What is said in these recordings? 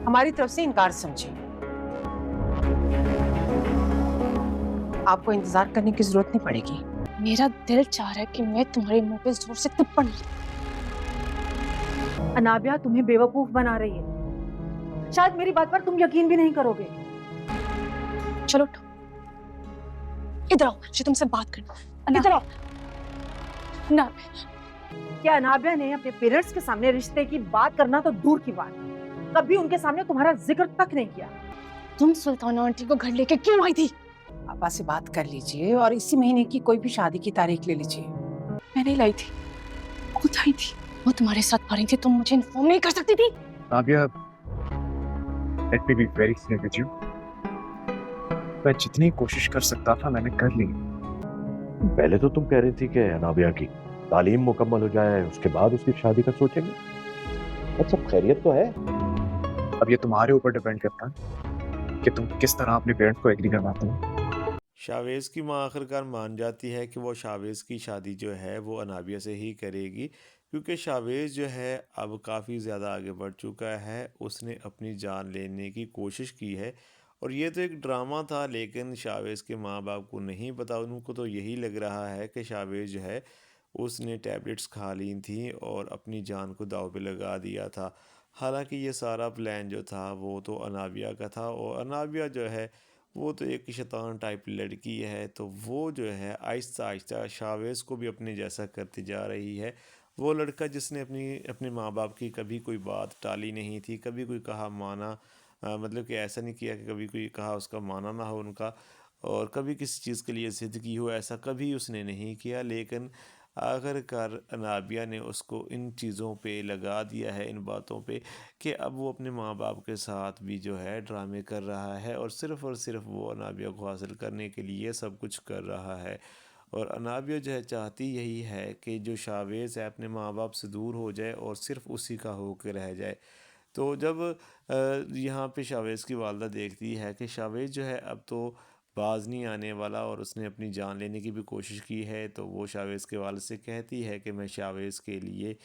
हमारी तरफ से इनकार समझे। आपको इंतजार करने की जरूरत नहीं पड़ेगी। मेरा दिल चाह रहा है कि मैं तुम्हारे मुंह पे जोर से थप्पड़ मारूं। अनाबिया तुम्हें बेवकूफ बना रही है। शायद मेरी बात पर तुम यकीन भी नहीं करोगे। चलो उठो, इधर आओ, मुझे तुमसे बात करना है। इधर आओ ना। क्या अनाबिया ने अपने पेरेंट्स के सामने रिश्ते की बात करना तो दूर की बात, कभी उनके सामने तुम्हारा जिक्र तक नहीं किया। तुम सुल्ताना आंटी को घर लेके क्यों आई थी? पापा से बात कर लीजिए और इसी महीने की कोई भी शादी की तारीख ले लीजिए। मैं नहीं लाई थी, खुद आई थी। वो तुम्हारे साथ आ रही थी, तुम मुझे इन्फॉर्म नहीं कर सकती थी? Nabia, let me be very clear with you. मैं जितनी कोशिश कर सकता था मैंने कर ली। पहले तो तुम कह रही थी कि अनाबिया की तालीम मुकम्मल हो जाए, उसके बाद उसकी शादी का सोचेंगे। अच्छा, खैरियत तो है। अब ये तुम्हारे ऊपर डिपेंड करता है कि तुम किस तरह अपने पेरेंट्स को एग्री करवाते हो। शावेज़ की माँ आखिरकार मान जाती है कि वो शावेज़ की शादी जो है वो अनाबिया से ही करेगी, क्योंकि शावेज़ जो है अब काफ़ी ज़्यादा आगे बढ़ चुका है। उसने अपनी जान लेने की कोशिश की है, और ये तो एक ड्रामा था, लेकिन शावेज़ के माँ बाप को नहीं पता। उनको तो यही लग रहा है कि शावेज़ जो है उसने टैबलेट्स खा ली थी और अपनी जान को दांव पे लगा दिया था। हालांकि ये सारा प्लान जो था वो तो अनाबिया का था, और अनाबिया जो है वो तो एक शैतान टाइप लड़की है, तो वो जो है आहिस्ता आहिस्ता शावेज़ को भी अपने जैसा करती जा रही है। वो लड़का जिसने अपने माँ बाप की कभी कोई बात टाली नहीं थी, कभी कोई कहा माना, मतलब कि ऐसा नहीं किया कि कभी कोई कहा उसका माना ना हो उनका, और कभी किसी चीज़ के लिए ज़िद की हो, ऐसा कभी उसने नहीं किया। लेकिन आखिरकार अनाबिया ने उसको इन चीज़ों पे लगा दिया है, इन बातों पे, कि अब वो अपने माँ बाप के साथ भी जो है ड्रामे कर रहा है, और सिर्फ़ वो अनाबिया को हासिल करने के लिए सब कुछ कर रहा है। और अनाबिया जो है चाहती यही है कि जो शावेज़ है अपने माँ बाप से दूर हो जाए और सिर्फ़ उसी का होकर रह जाए। तो जब यहाँ पे शावेज़ की वालदा देखती है कि शावेज़ जो है अब तो बाज़ नहीं आने वाला और उसने अपनी जान लेने की भी कोशिश की है, तो वो शावेज़ के वालिद से कहती है कि मैं शावेज़ के लिए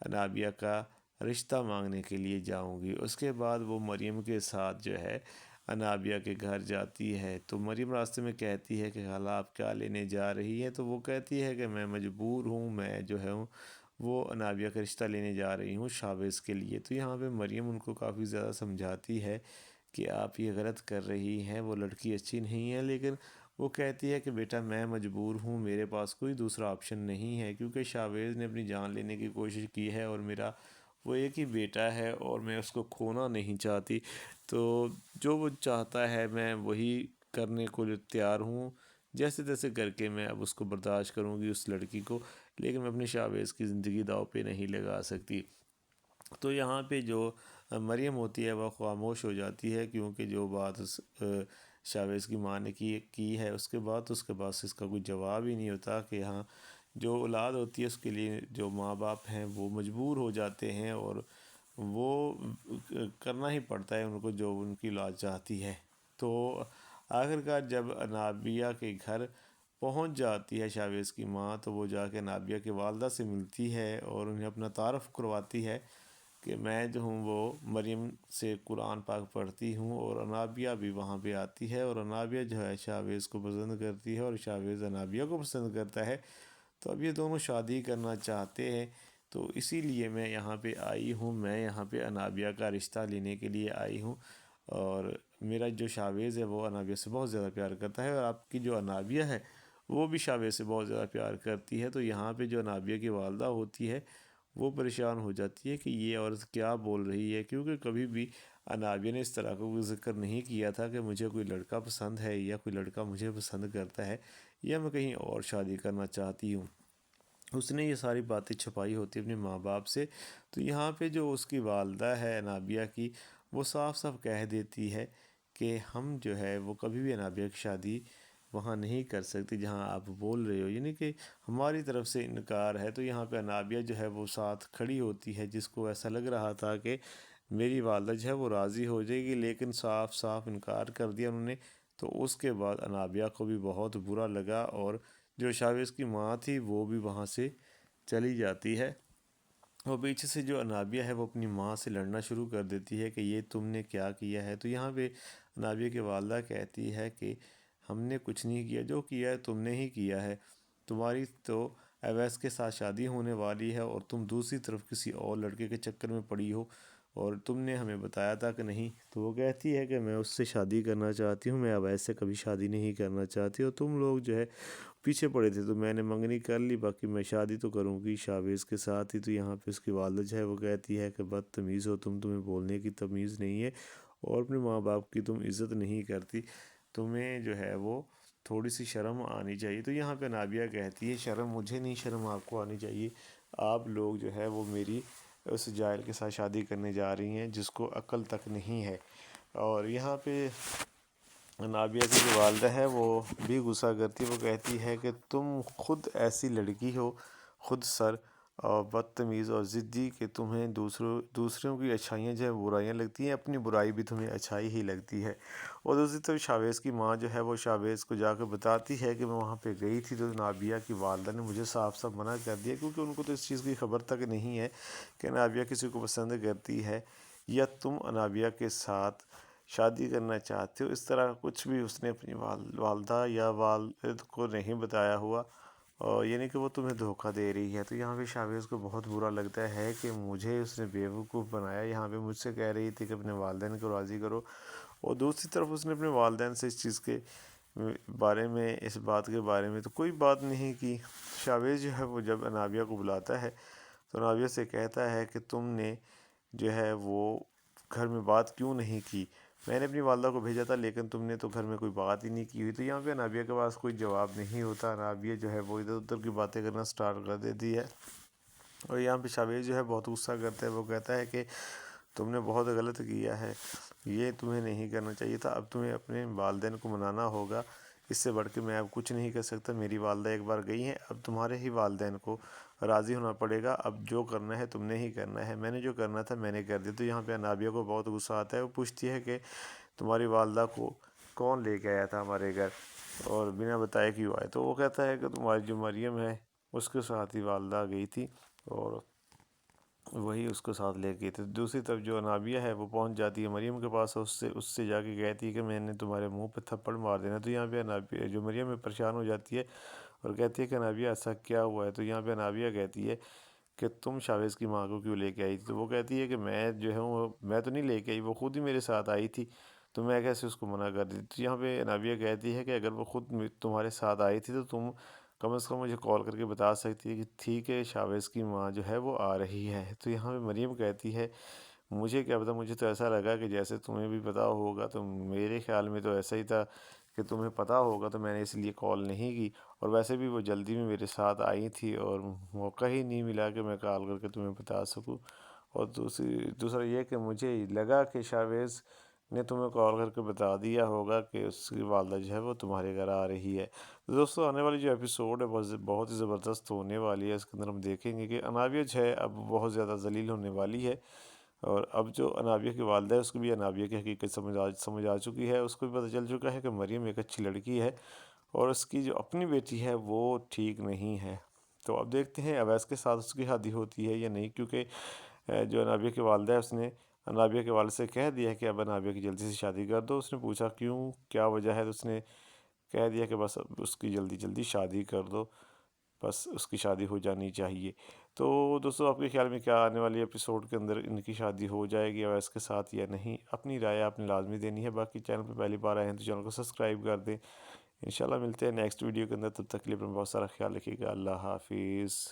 अनाबिया का रिश्ता मांगने के लिए जाऊंगी। उसके बाद वो मरियम के साथ जो है अनाबिया के घर जाती है। तो मरियम रास्ते में कहती है कि खाला आप क्या लेने जा रही है? तो वो कहती है कि मैं मजबूर हूँ, मैं जो है वो अनाबिया का रिश्ता लेने जा रही हूँ शावेज़ के लिए। तो यहाँ पे मरियम उनको काफ़ी ज़्यादा समझाती है कि आप ये गलत कर रही हैं, वो लड़की अच्छी नहीं है। लेकिन वो कहती है कि बेटा मैं मजबूर हूँ, मेरे पास कोई दूसरा ऑप्शन नहीं है, क्योंकि शावेज़ ने अपनी जान लेने की कोशिश की है और मेरा वो एक ही बेटा है और मैं उसको खोना नहीं चाहती। तो जो वो चाहता है मैं वही करने को तैयार हूँ, जैसे तैसे करके मैं अब उसको बर्दाश्त करूँगी उस लड़की को, लेकिन मैं अपनी शावेज़ की ज़िंदगी दाँव पे नहीं लगा सकती। तो यहाँ पे जो मरियम होती है वह खामोश हो जाती है, क्योंकि जो बात शावेज़ की माँ ने की है उसके पास इसका कोई जवाब ही नहीं होता कि हाँ, जो औलाद होती है उसके लिए जो माँ बाप हैं वो मजबूर हो जाते हैं, और वो करना ही पड़ता है उनको जो उनकी औलाद चाहती है। तो आखिरकार जब अनाबिया के घर पहुंच जाती है शावेज़ की माँ, तो वो जाके अनाबिया के वालदा से मिलती है और उन्हें अपना तारफ़ करवाती है कि मैं जो हूँ वो मरियम से कुरान पाक पढ़ती हूँ। और अनाबिया भी वहाँ पे आती है, और अनाबिया जो है शावेज़ को पसंद करती है और शावेज़ अनाबिया को पसंद करता है। तो अब ये दोनों शादी करना चाहते हैं, तो इसीलिए मैं यहाँ पे आई हूँ, मैं यहाँ पे अनाबिया का रिश्ता लेने के लिए आई हूँ। और मेरा जो शावेज़ है वो अनाबिया से बहुत ज़्यादा प्यार करता है, और आपकी जो अनाबिया है वो भी शावेज़ से बहुत ज़्यादा प्यार करती है। तो यहाँ पे जो अनाबिया की वालदा होती है वो परेशान हो जाती है कि ये औरत क्या बोल रही है, क्योंकि कभी भी अनाबिया ने इस तरह का कोई ज़िक्र नहीं किया था कि मुझे कोई लड़का पसंद है या कोई लड़का मुझे पसंद करता है या मैं कहीं और शादी करना चाहती हूँ। उसने ये सारी बातें छुपाई होती है अपने माँ बाप से। तो यहाँ पे जो उसकी वालदा है अनाबिया की, वो साफ साफ कह देती है कि हम जो है वो कभी भी अनाबिया की शादी वहाँ नहीं कर सकती जहाँ आप बोल रहे हो, यानी कि हमारी तरफ से इनकार है। तो यहाँ पे अनाबिया जो है वो साथ खड़ी होती है, जिसको ऐसा लग रहा था कि मेरी वालदा जो है वो राज़ी हो जाएगी, लेकिन साफ साफ इनकार कर दिया उन्होंने। तो उसके बाद अनाबिया को भी बहुत बुरा लगा, और जो शावेज़ की माँ थी वो भी वहाँ से चली जाती है। اور پیچھے سے جو انابیہ ہے وہ اپنی ماں سے لڑنا شروع کر دیتی ہے کہ یہ تم نے کیا کیا ہے۔ تو یہاں پہ انابیہ کی والدہ کہتی ہے کہ ہم نے کچھ نہیں کیا، جو کیا ہے تم نے ہی کیا ہے، تمہاری تو اویس کے ساتھ شادی ہونے والی ہے اور تم دوسری طرف کسی اور لڑکے کے چکر میں پڑی ہو اور تم نے ہمیں بتایا تھا کہ نہیں۔ تو وہ کہتی ہے کہ میں اس سے شادی کرنا چاہتی ہوں، میں اویس سے کبھی شادی نہیں کرنا چاہتی، اور تم لوگ جو ہے پیچھے پڑے تھے تو میں نے منگنی کر لی، باقی میں شادی تو کروں گی شاویز کے ساتھ ہی۔ تو یہاں پہ اس کی والدہ جو ہے وہ کہتی ہے کہ بدتمیز ہو تم، تمہیں بولنے کی تمیز نہیں ہے اور اپنے ماں باپ کی تم عزت نہیں کرتی، تمہیں جو ہے وہ تھوڑی سی شرم آنی چاہیے۔ تو یہاں پہ نابیہ کہتی ہے شرم مجھے نہیں، شرم آپ کو آنی چاہیے، آپ لوگ جو ہے وہ میری اس جاہل کے ساتھ شادی کرنے جا رہی ہیں جس کو عقل تک نہیں ہے۔ اور یہاں پہ نابیہ کی جو والدہ ہے وہ بھی غصہ کرتی ہے، وہ کہتی ہے کہ تم خود ایسی لڑکی ہو، خود سر اور بدتمیز اور ضدی کہ تمہیں دوسروں کی اچھائیاں جو ہے برائیاں لگتی ہیں، اپنی برائی بھی تمہیں اچھائی ہی لگتی ہے۔ اور دوسری طرف شاویز کی ماں جو ہے وہ شاویز کو جا کے بتاتی ہے کہ میں وہاں پہ گئی تھی تو نابیہ کی والدہ نے مجھے صاف صاف منع کر دیا، کیونکہ ان کو تو اس چیز کی خبر تک نہیں ہے کہ نابیہ کسی کو پسند کرتی ہے یا تم نابیہ کے ساتھ شادی کرنا چاہتے ہو۔ اس طرح کچھ بھی اس نے اپنی والدہ یا والد کو نہیں بتایا ہوا، اور یعنی کہ وہ تمہیں دھوکہ دے رہی ہے۔ تو یہاں پہ شاویز کو بہت برا لگتا ہے کہ مجھے اس نے بیوقوف بنایا، یہاں پہ مجھ سے کہہ رہی تھی کہ اپنے والدین کو راضی کرو، اور دوسری طرف اس نے اپنے والدین سے اس چیز کے بارے میں، اس بات کے بارے میں تو کوئی بات نہیں کی۔ شاویز جو ہے وہ جب انابیہ کو بلاتا ہے تو انابیہ سے کہتا ہے کہ تم نے جو ہے وہ گھر میں بات کیوں نہیں کی، میں نے اپنی والدہ کو بھیجا تھا لیکن تم نے تو گھر میں کوئی بات ہی نہیں کی ہوئی۔ تو یہاں پہ انابیہ کے پاس کوئی جواب نہیں ہوتا، انابیہ جو ہے وہ ادھر ادھر کی باتیں کرنا سٹارٹ کر دیتی ہے، اور یہاں پہ شاویز جو ہے بہت غصہ کرتا ہے، وہ کہتا ہے کہ تم نے بہت غلط کیا ہے، یہ تمہیں نہیں کرنا چاہیے تھا، اب تمہیں اپنے والدین کو منانا ہوگا، اس سے بڑھ کے میں اب کچھ نہیں کر سکتا، میری والدہ ایک بار گئی ہیں، اب تمہارے ہی والدین کو راضی ہونا پڑے گا، اب جو کرنا ہے تم نے ہی کرنا ہے، میں نے جو کرنا تھا میں نے کر دیا۔ تو یہاں پہ انابیہ کو بہت غصہ آتا ہے، وہ پوچھتی ہے کہ تمہاری والدہ کو کون لے کے آیا تھا ہمارے گھر اور بنا بتائے کیوں آئے؟ تو وہ کہتا ہے کہ تمہاری جو مریم ہے اس کے ساتھ ہی والدہ گئی تھی اور وہی اس کو ساتھ لے گئی تھی۔ دوسری طرف جو انابیہ ہے وہ پہنچ جاتی ہے مریم کے پاس، اس سے جا کے کہتی ہے کہ میں نے تمہارے منہ پہ تھپڑ مار دینا۔ تو یہاں پہ انابیہ جو مریم ہے پریشان ہو جاتی ہے اور کہتی ہے کہ انابیہ ایسا کیا ہوا ہے؟ تو یہاں پہ انابیہ کہتی ہے کہ تم شاویز کی ماں کو کیوں لے کے آئی تھی؟ تو وہ کہتی ہے کہ میں جو ہوں میں تو نہیں لے کے آئی، وہ خود ہی میرے ساتھ آئی تھی، تو میں کیسے اس کو منع کر دی؟ تو یہاں پہ انابیہ کہتی ہے کہ اگر وہ خود تمہارے ساتھ آئی تھی تو تم کم از کم مجھے کال کر کے بتا سکتی ہے کہ ٹھیک ہے شاویز کی ماں جو ہے وہ آ رہی ہے۔ تو یہاں پہ مریم کہتی ہے مجھے کیا پتا، مجھے تو ایسا لگا کہ جیسے تمہیں بھی پتہ ہوگا، تو میرے خیال میں تو ایسا ہی تھا کہ تمہیں پتہ ہوگا، تو میں نے اس لیے کال نہیں کی، اور ویسے بھی وہ جلدی میں میرے ساتھ آئی تھی اور موقع ہی نہیں ملا کہ میں کال کر کے تمہیں بتا سکوں، اور دوسرا یہ کہ مجھے لگا کہ شاویز نے تمہیں کال کر کے بتا دیا ہوگا کہ اس کی والدہ جو ہے وہ تمہارے گھر آ رہی ہے۔ تو دوستوں آنے والی جو ایپیسوڈ ہے بہت ہی زبردست ہونے والی ہے، اس کے اندر ہم دیکھیں گے کہ انابیہ جو ہے اب بہت زیادہ ذلیل ہونے والی ہے، اور اب جو انابیہ کی والدہ ہے اس کو بھی انابیہ کی حقیقت سمجھ آ چکی ہے، اس کو بھی پتہ چل چکا ہے کہ مریم ایک اچھی لڑکی ہے اور اس کی جو اپنی بیٹی ہے وہ ٹھیک نہیں ہے۔ تو اب دیکھتے ہیں اویس کے ساتھ اس کی شادی ہوتی ہے یا نہیں، کیونکہ جو انابیہ کی والدہ ہے اس نے انابیہ کے والد سے کہہ دیا کہ اب انابیہ کی جلدی سے شادی کر دو۔ اس نے پوچھا کیوں، کیا وجہ ہے، تو اس نے کہہ دیا کہ بس اب اس کی جلدی شادی کر دو، بس اس کی شادی ہو جانی چاہیے۔ تو دوستو آپ کے خیال میں کیا آنے والی ایپیسوڈ کے اندر ان کی شادی ہو جائے گی اویس کے ساتھ یا نہیں؟ اپنی رائے آپ نے لازمی دینی ہے، باقی چینل پہ پہلی بار آئے ہیں تو چینل کو سبسکرائب کر دیں۔ انشاءاللہ ملتے ہیں نیکسٹ ویڈیو کے اندر، تب تک کے لیے اپنا بہت سارا خیال رکھیے گا۔ اللہ حافظ۔